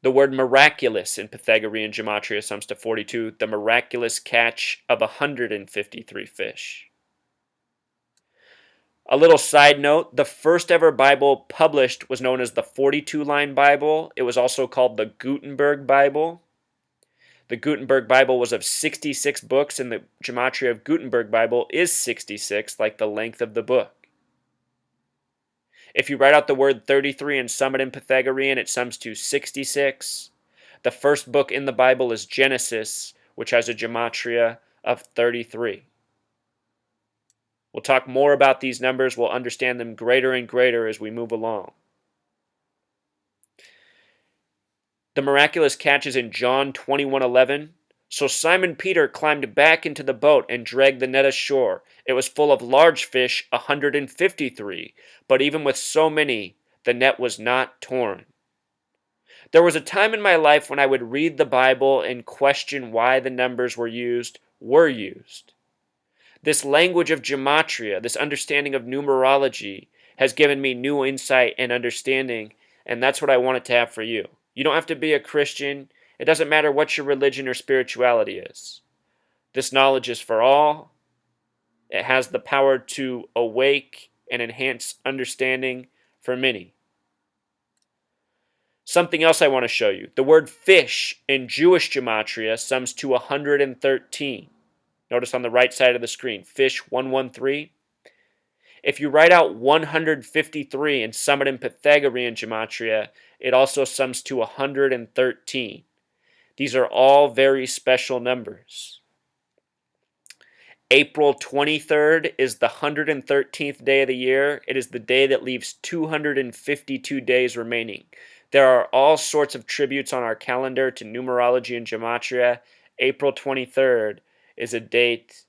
The word miraculous in Pythagorean gematria sums to 42, the miraculous catch of 153 fish. A little side note, the first ever Bible published was known as the 42-line Bible. It was also called the Gutenberg Bible. The Gutenberg Bible was of 66 books, and the Gematria of Gutenberg Bible is 66, like the length of the book. If you write out the word 33 and sum it in Pythagorean, it sums to 66. The first book in the Bible is Genesis, which has a Gematria of 33. We'll talk more about these numbers. We'll understand them greater and greater as we move along. The miraculous catch is in John 21:11. So Simon Peter climbed back into the boat and dragged the net ashore. It was full of large fish, 153, but even with so many, the net was not torn. There was a time in my life when I would read the Bible and question why the numbers were used. This language of gematria, this understanding of numerology, has given me new insight and understanding, and that's what I want it to have for you. You don't have to be a Christian. It doesn't matter what your religion or spirituality is. This knowledge is for all. It has the power to awake and enhance understanding for many. Something else I want to show you. The word fish in Jewish gematria sums to 113. Notice on the right side of the screen, fish 113. If you write out 153 and sum it in Pythagorean gematria, it also sums to 113. These are all very special numbers. April 23rd is the 113th day of the year. It is the day that leaves 252 days remaining. There are all sorts of tributes on our calendar to numerology and gematria. April 23rd is a date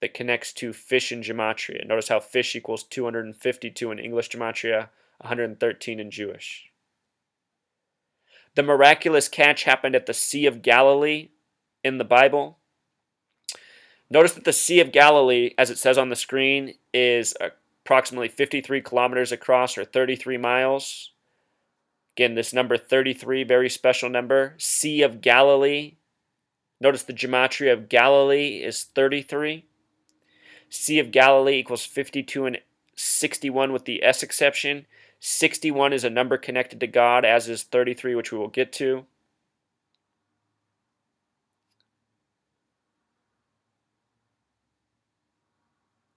that connects to fish in gematria. Notice how fish equals 252 in English gematria, 113 in Jewish. The miraculous catch happened at the Sea of Galilee in the Bible. Notice that the Sea of Galilee, as it says on the screen, is approximately 53 kilometers across, or 33 miles. Again, this number 33, very special number. Sea of Galilee. Notice the gematria of Galilee is 33. Sea of Galilee equals 52 and 61 with the S exception. 61 is a number connected to God, as is 33, which we will get to.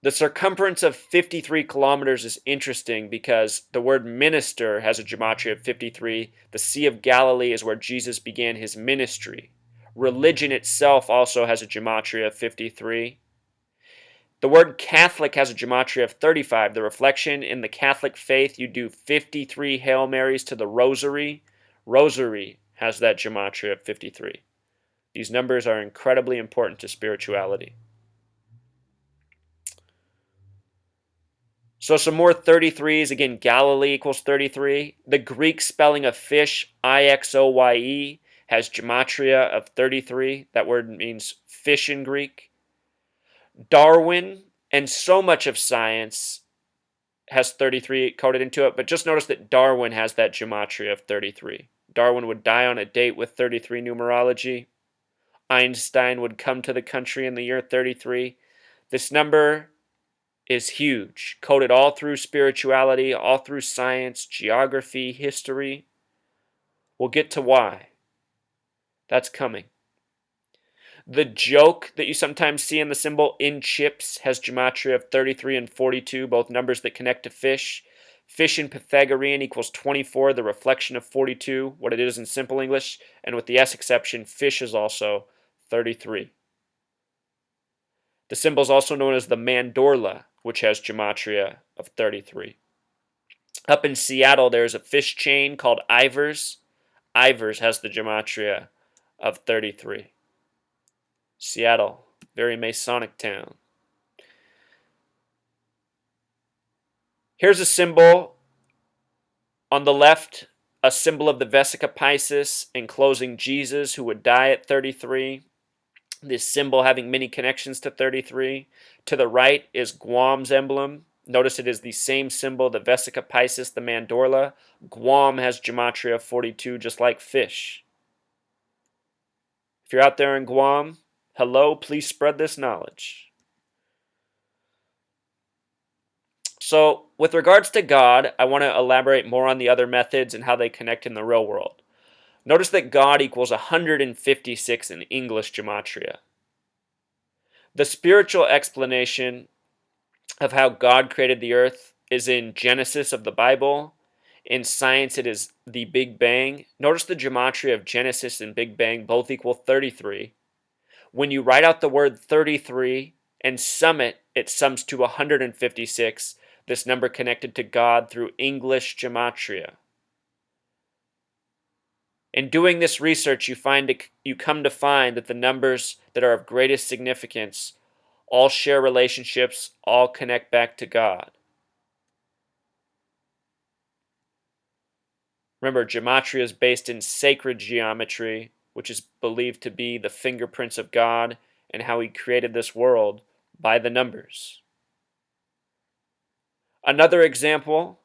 The circumference of 53 kilometers is interesting because the word minister has a gematria of 53. The Sea of Galilee is where Jesus began his ministry. Religion itself also has a gematria of 53. The word Catholic has a gematria of 35. The reflection in the Catholic faith, you do 53 Hail Marys to the Rosary. Rosary has that gematria of 53. These numbers are incredibly important to spirituality. So some more 33s. Again, Galilee equals 33. The Greek spelling of fish, Ixoye, has gematria of 33. That word means fish in Greek. Darwin and so much of science has 33 coded into it, but just notice that Darwin has that gematria of 33. Darwin would die on a date with 33 numerology. Einstein would come to the country in the year 33. This number is huge, coded all through spirituality, all through science, geography, history. We'll get to why. That's coming. The joke that you sometimes see in the symbol in chips has gematria of 33 and 42, both numbers that connect to fish. Fish in Pythagorean equals 24, the reflection of 42, what it is in simple English, and with the S exception, fish is also 33. The symbol is also known as the mandorla, which has gematria of 33. Up in Seattle, there's a fish chain called Ivers. Ivers has the gematria of 33. Seattle, very Masonic town. Here's a symbol on the left, a symbol of the Vesica Piscis enclosing Jesus, who would die at 33. This symbol having many connections to 33. To the right is Guam's emblem. Notice it is the same symbol, the Vesica Piscis, the Mandorla. Guam has Gematria 42, just like fish. If you're out there in Guam, hello, please spread this knowledge. So, with regards to God, I want to elaborate more on the other methods and how they connect in the real world. Notice that God equals 156 in English Gematria. The spiritual explanation of how God created the earth is in Genesis of the Bible. In science, it is the Big Bang. Notice the gematria of Genesis and Big Bang both equal 33. When you write out the word 33 and sum it, it sums to 156, this number connected to God through English gematria. In doing this research, you come to find that the numbers that are of greatest significance all share relationships, all connect back to God. Remember, gematria is based in sacred geometry, which is believed to be the fingerprints of God and how He created this world by the numbers. Another example,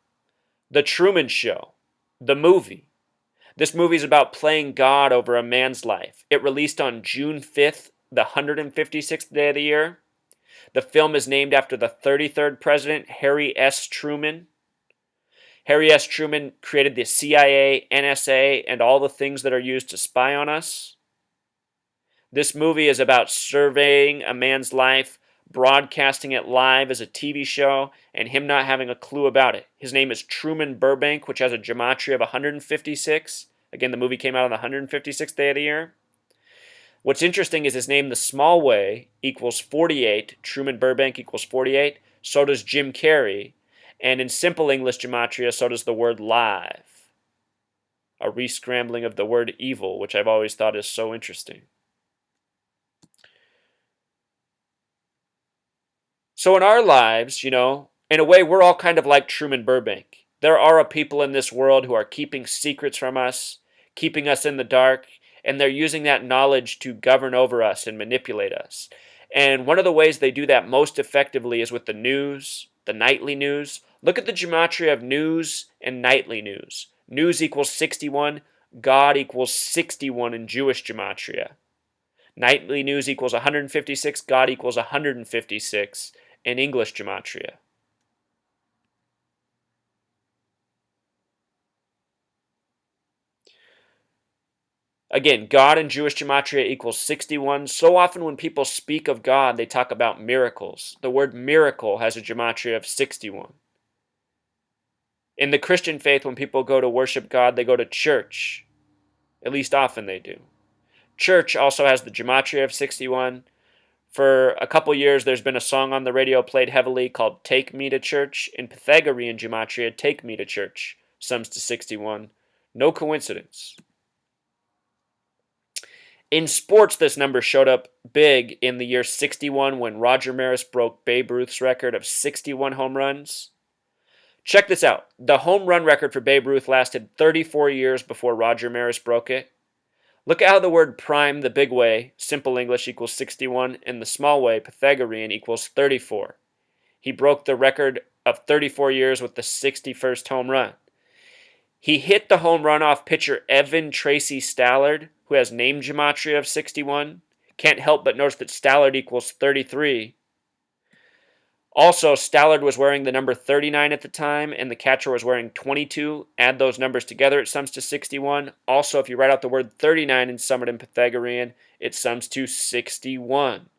The Truman Show, the movie. This movie is about playing God over a man's life. It released on June 5th, the 156th day of the year. The film is named after the 33rd president, Harry S. Truman. Harry S. Truman created the CIA, NSA, and all the things that are used to spy on us. This movie is about surveying a man's life, broadcasting it live as a TV show, and him not having a clue about it. His name is Truman Burbank, which has a gematria of 156. Again, the movie came out on the 156th day of the year. What's interesting is his name, the small way, equals 48. Truman Burbank equals 48. So does Jim Carrey. And in simple English gematria, so does the word live. A re-scrambling of the word evil, which I've always thought is so interesting. So in our lives, in a way, we're all kind of like Truman Burbank. There are a people in this world who are keeping secrets from us, keeping us in the dark, and they're using that knowledge to govern over us and manipulate us. And one of the ways they do that most effectively is with the news, the nightly news. Look at the gematria of news and nightly news. News equals 61, God equals 61 in Jewish gematria. Nightly news equals 156, God equals 156 in English gematria. Again, God in Jewish gematria equals 61. So often when people speak of God, they talk about miracles. The word miracle has a gematria of 61. In the Christian faith, when people go to worship God, they go to church. At least often they do. Church also has the gematria of 61. For a couple years, there's been a song on the radio played heavily called Take Me to Church. In Pythagorean gematria, Take Me to Church sums to 61. No coincidence. In sports, this number showed up big in the year 61 when Roger Maris broke Babe Ruth's record of 61 home runs. Check this out. The home run record for Babe Ruth lasted 34 years before Roger Maris broke it. Look at how the word prime, the big way, simple English equals 61, and the small way, Pythagorean, equals 34. He broke the record of 34 years with the 61st home run. He hit the home run off pitcher Evan Tracy Stallard, who has name gematria of 61. Can't help but notice that Stallard equals 33. Also, Stallard was wearing the number 39 at the time, and the catcher was wearing 22. Add those numbers together, it sums to 61. Also, if you write out the word 39 and sum it in Pythagorean, it sums to 61.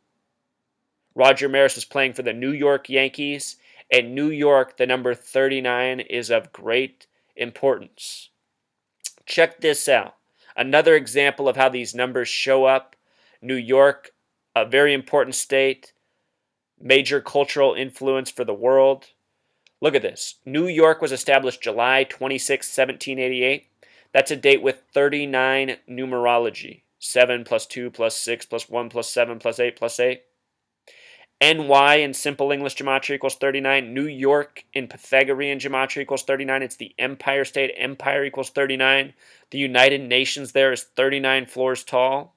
Roger Maris is playing for the New York Yankees. In New York, the number 39 is of great importance. Check this out. Another example of how these numbers show up. New York, a very important state, major cultural influence for the world. Look at this. New York was established July 26, 1788. That's a date with 39 numerology. 7 plus 2 plus 6 plus 1 plus 7 plus 8 plus 8. NY in simple English gematria equals 39. New York in Pythagorean gematria equals 39. It's the Empire State. Empire equals 39. The United Nations there is 39 floors tall.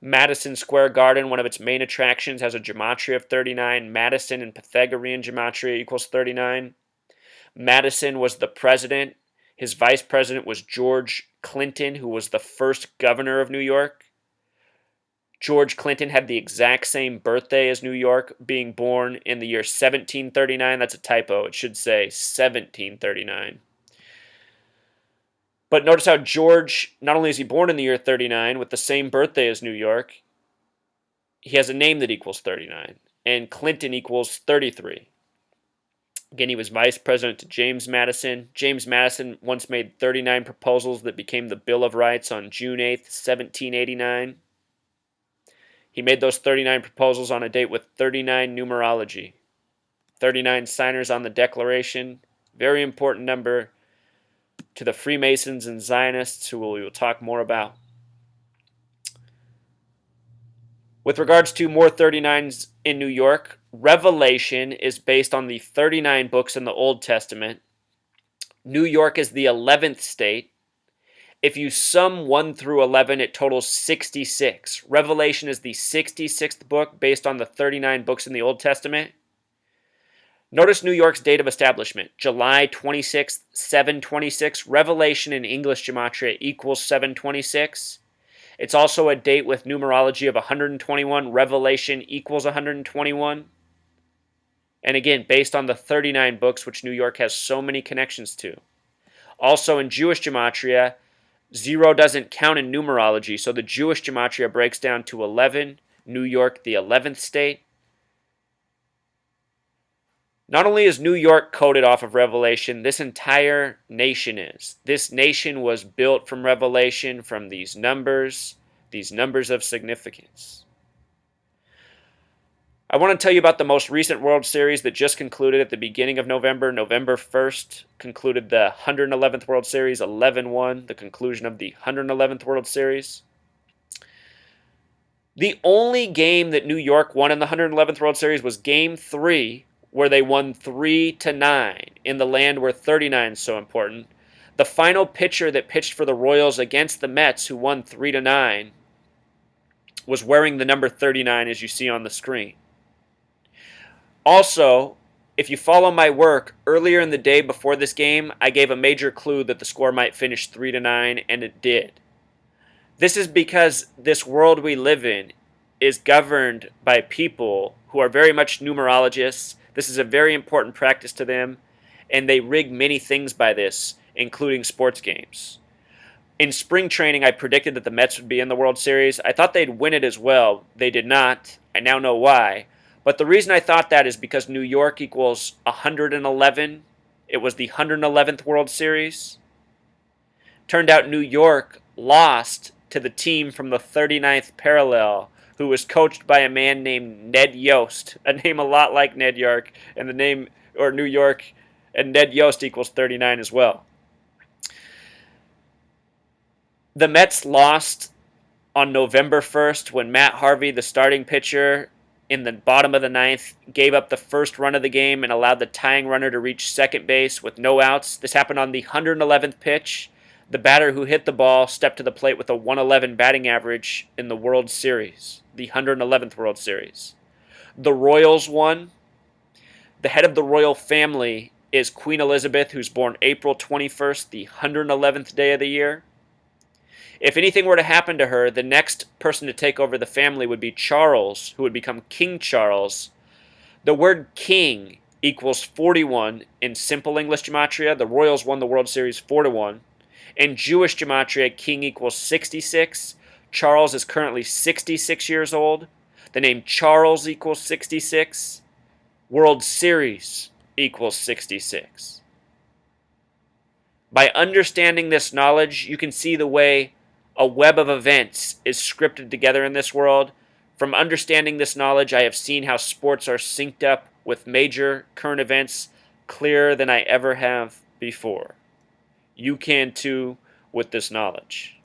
Madison Square Garden, one of its main attractions, has a gematria of 39. Madison and Pythagorean gematria equals 39. Madison was the president. His vice president was George Clinton, who was the first governor of New York. George Clinton had the exact same birthday as New York, being born in the year 1739. That's a typo. It should say 1739. But notice how George, not only is he born in the year 39 with the same birthday as New York, he has a name that equals 39. And Clinton equals 33. Again, he was vice president to James Madison. James Madison once made 39 proposals that became the Bill of Rights on June 8th, 1789. He made those 39 proposals on a date with 39 numerology. 39 signers on the Declaration. Very important number to the Freemasons and Zionists, who we will talk more about. With regards to more 39s in New York, Revelation is based on the 39 books in the Old Testament. New York is the 11th state. If you sum 1 through 11, it totals 66. Revelation is the 66th book based on the 39 books in the Old Testament. Notice New York's date of establishment, July 26th, 726. Revelation in English gematria equals 726. It's also a date with numerology of 121. Revelation equals 121. And again, based on the 39 books, which New York has so many connections to. Also in Jewish gematria, 0 doesn't count in numerology, so the Jewish gematria breaks down to 11. New York, the 11th state. Not only is New York coded off of Revelation, this entire nation is. This nation was built from Revelation, from these numbers of significance. I want to tell you about the most recent World Series that just concluded at the beginning of November. November 1st concluded the 111th World Series, 11-1, the conclusion of the 111th World Series. The only game that New York won in the 111th World Series was Game 3, where they won 3-9 in the land where 39 is so important. The final pitcher that pitched for the Royals against the Mets, who won 3-9, was wearing the number 39, as you see on the screen. Also, if you follow my work, earlier in the day before this game, I gave a major clue that the score might finish 3-9, and it did. This is because this world we live in is governed by people who are very much numerologists. This is a very important practice to them, and they rig many things by this, including sports games. In spring training, I predicted that the Mets would be in the World Series. I thought they'd win it as well. They did not. I now know why. But the reason I thought that is because New York equals 111. It was the 111th World Series. Turned out New York lost to the team from the 39th parallel, who was coached by a man named Ned Yost, a name a lot like Ned York, and the name, or New York, and Ned Yost equals 39 as well. The Mets lost on November 1st when Matt Harvey, the starting pitcher, in the bottom of the ninth, gave up the first run of the game and allowed the tying runner to reach second base with no outs. This happened on the 111th pitch. The batter who hit the ball stepped to the plate with a 111 batting average in the World Series, the 111th World Series. The Royals won. The head of the royal family is Queen Elizabeth, who's born April 21st, the 111th day of the year. If anything were to happen to her, the next person to take over the family would be Charles, who would become King Charles. The word king equals 41 in simple English gematria. The Royals won the World Series 4-1. In Jewish gematria, king equals 66. Charles is currently 66 years old. The name Charles equals 66. World Series equals 66. By understanding this knowledge, you can see the way a web of events is scripted together in this world. From understanding this knowledge, I have seen how sports are synced up with major current events clearer than I ever have before. You can too with this knowledge.